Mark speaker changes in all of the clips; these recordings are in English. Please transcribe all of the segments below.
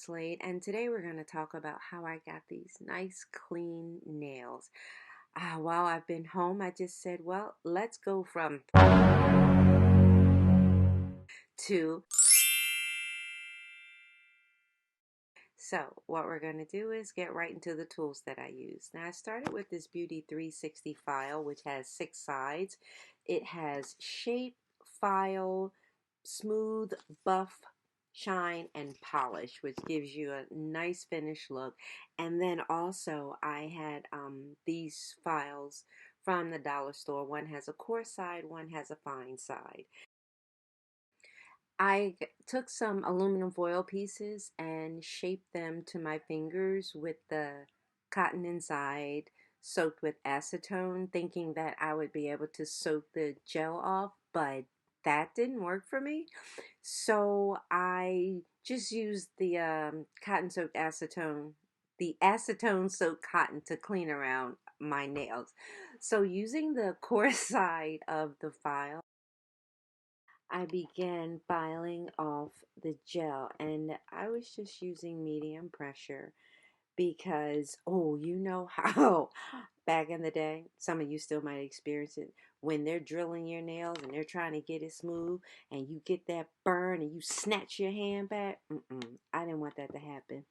Speaker 1: Slade, and today we're going to talk about how I got these nice clean nails. While I've been home, I just said, well, let's go from to. So what we're going to do is get right into the tools that I use. Now I started with this Beauty 360 file, which has 6 sides. It has shape, file, smooth, buff, shine, and polish, which gives you a nice finished look. And then also I had these files from the dollar store. One has a coarse side, one has a fine side. I took some aluminum foil pieces and shaped them to my fingers with the cotton inside soaked with acetone, thinking that I would be able to soak the gel off, but that didn't work for me. So I just used the cotton soaked acetone, the acetone soaked cotton to clean around my nails. So using the coarse side of the file, I began filing off the gel, and I was just using medium pressure because, oh, you know how back in the day, some of you still might experience it, when they're drilling your nails and they're trying to get it smooth and you get that burn and you snatch your hand back. I didn't want that to happen,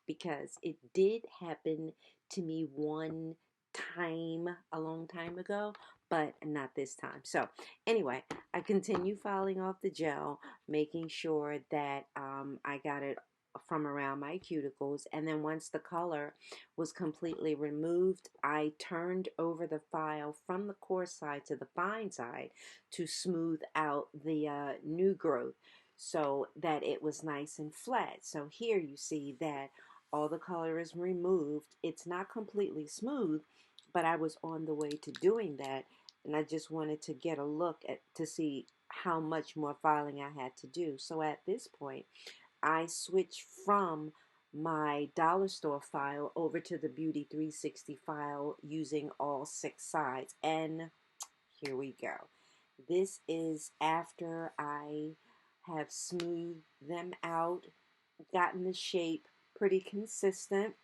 Speaker 1: because it did happen to me one time a long time ago, but not this time. So anyway, I continue filing off the gel, making sure that I got it from around my cuticles, and then once the color was completely removed, I turned over the file from the coarse side to the fine side to smooth out the new growth so that it was nice and flat. So here you see that all the color is removed. It's not completely smooth, but I was on the way to doing that, and I just wanted to get a look at to see how much more filing I had to do. So at this point, I switched from my dollar store file over to the Beauty 360 file using all 6 sides. And here we go. This is after I have smoothed them out, gotten the shape pretty consistent,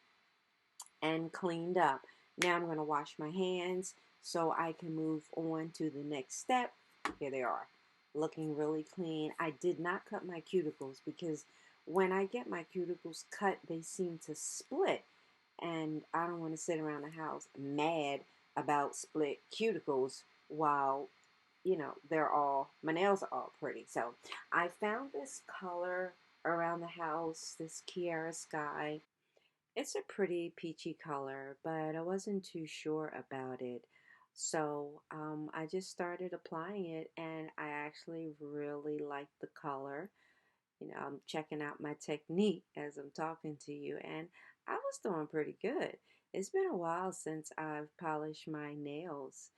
Speaker 1: and cleaned up. Now I'm going to wash my hands so I can move on to the next step. Here they are, looking really clean. I did not cut my cuticles because when I get my cuticles cut, they seem to split, and I don't want to sit around the house mad about split cuticles while, you know, my nails are all pretty. So I found this color around the house, this Kiara Sky. It's a pretty peachy color, but I wasn't too sure about it. So I just started applying it, and I actually really like the color. You know, I'm checking out my technique as I'm talking to you, and I was doing pretty good. It's been a while since I've polished my nails.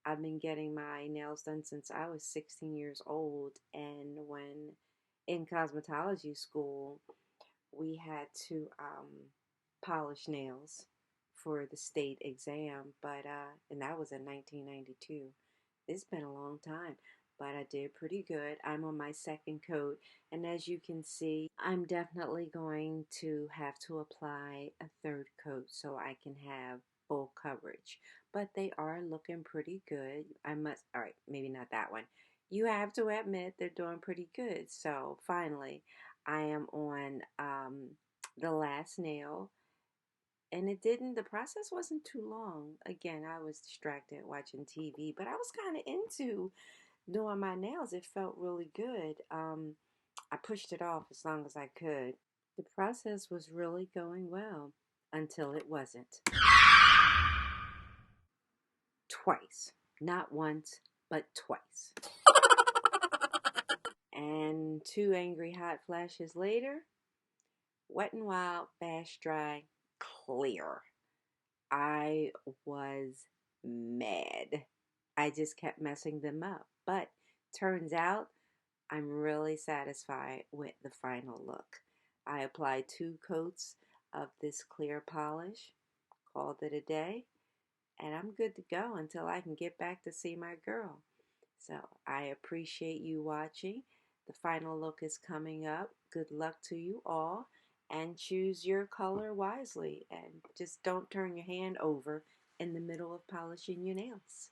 Speaker 1: I've been getting my nails done since I was 16 years old, and when in cosmetology school, we had to polish nails for the state exam, but and that was in 1992. It's been a long time, but I did pretty good. I'm on my second coat, and as you can see, I'm definitely going to have to apply a third coat so I can have full coverage. But they are looking pretty good. All right, maybe not that one. You have to admit they're doing pretty good. So finally, I am on the last nail, and the process wasn't too long. Again, I was distracted watching TV, but I was kind of into doing my nails. It felt really good. I pushed it off as long as I could. The process was really going well until it wasn't. Twice. Not once, but twice. And 2 angry hot flashes later, Wet n Wild, Fast Dry, Clear. I was mad. I just kept messing them up. But turns out I'm really satisfied with the final look. I applied 2 coats of this clear polish, called it a day, and I'm good to go until I can get back to see my girl. So I appreciate you watching. The final look is coming up. Good luck to you all, and choose your color wisely, and just don't turn your hand over in the middle of polishing your nails.